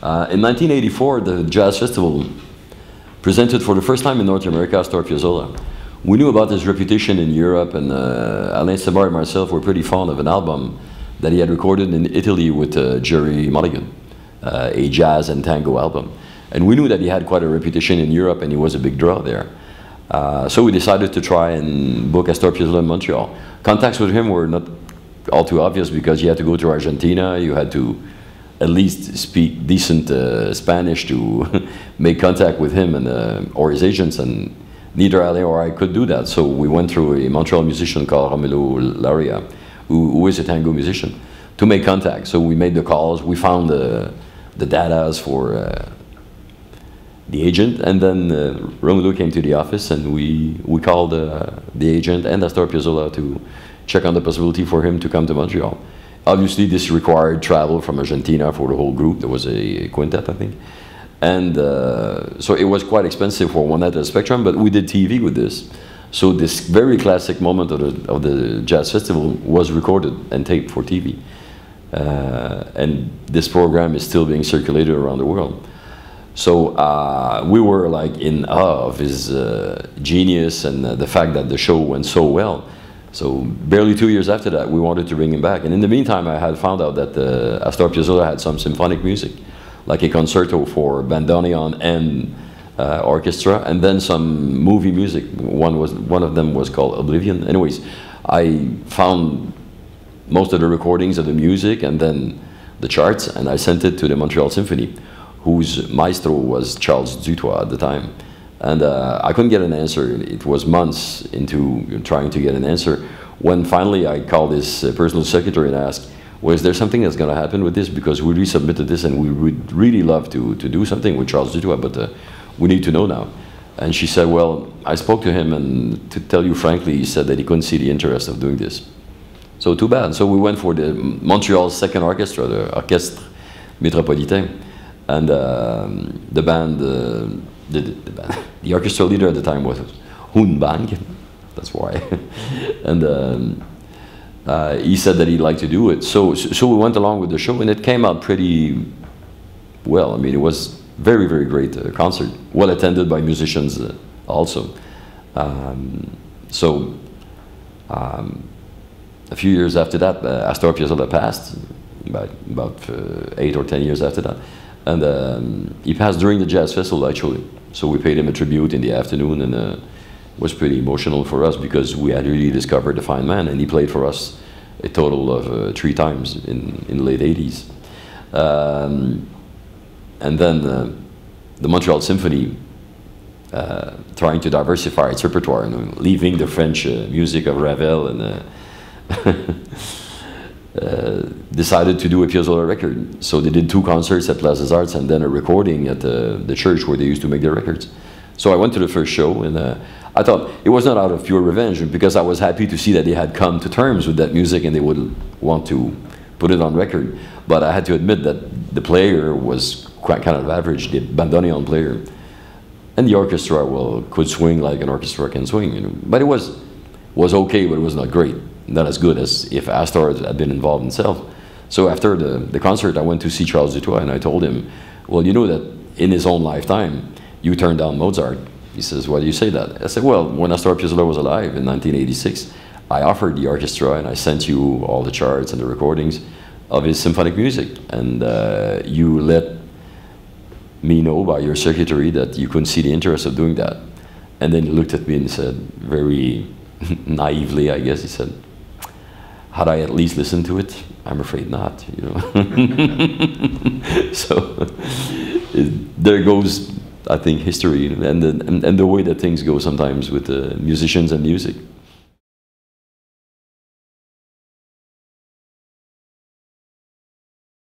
In 1984, the Jazz Festival presented for the first time in North America Astor Piazzolla. We knew about his reputation in Europe, and Alain Sebar and myself were pretty fond of an album that he had recorded in Italy with Jerry Mulligan, a jazz and tango album. And we knew that he had quite a reputation in Europe, and he was a big draw there. So we decided to try and book Astor Piazzolla in Montreal. Contacts with him were not all too obvious because you had to go to Argentina, you had to at least speak decent Spanish to make contact with him and or his agents, and neither Alain or I could do that. So we went through a Montreal musician called Romelu Laria, who is a tango musician, to make contact. So we made the calls, we found the datas for the agent, and then Romelu came to the office, and we called the agent and Astor Piazzolla to check on the possibility for him to come to Montreal. Obviously, this required travel from Argentina for the whole group. There was a quintet, I think. And so it was quite expensive for one night at the Spectrum, but we did TV with this. So this very classic moment of the Jazz Festival was recorded and taped for TV. And this program is still being circulated around the world. So we were like in awe of his genius and the fact that the show went so well. So barely 2 years after that, we wanted to bring him back. And in the meantime, I had found out that Astor Piazzolla had some symphonic music, like a concerto for bandoneon and orchestra, and then some movie music. One of them was called Oblivion. Anyways, I found most of the recordings of the music and then the charts, and I sent it to the Montreal Symphony, whose maestro was Charles Dutoit at the time. And I couldn't get an answer. It was months into trying to get an answer when finally I called his personal secretary and asked, well, is there something that's going to happen with this? Because we resubmitted this and we would really love to do something with Charles Dutoit, but we need to know now. And she said, well, I spoke to him, and to tell you frankly, he said that he couldn't see the interest of doing this. So too bad. So we went for the Montreal Second Orchestra, the Orchestre Métropolitain. And the band, the orchestra leader at the time was Hoon Bang, that's why. And he said that he'd like to do it. So we went along with the show, and it came out pretty well. I mean, it was very, very great concert, well attended by musicians also. A few years after that, Astor Piazzolla passed, about 8 or 10 years after that. And he passed during the Jazz Festival, actually. So we paid him a tribute in the afternoon, and it was pretty emotional for us because we had really discovered the fine man, and he played for us a total of 3 times in the late 80s. And then the Montreal Symphony, trying to diversify its repertoire, leaving the French music of Ravel and decided to do a Piazzolla record. So they did 2 concerts at Place des Arts and then a recording at the church where they used to make their records. So I went to the first show, and I thought it was not out of pure revenge, because I was happy to see that they had come to terms with that music and they would want to put it on record. But I had to admit that the player was quite kind of average, the bandoneon player. And the orchestra, well, could swing like an orchestra can swing. But it was okay, but it was not great. Not as good as if Astor had been involved himself. So after the concert, I went to see Charles Dutoit, and I told him, well, you know that in his own lifetime, you turned down Mozart. He says, why do you say that? I said, well, when Astor Piazzolla was alive in 1986, I offered the orchestra, and I sent you all the charts and the recordings of his symphonic music. And you let me know by your secretary that you couldn't see the interest of doing that. And then he looked at me and said, very naively, I guess, he said, had I at least listened to it? I'm afraid not, you know. So there goes, I think, history and the way that things go sometimes with musicians and music.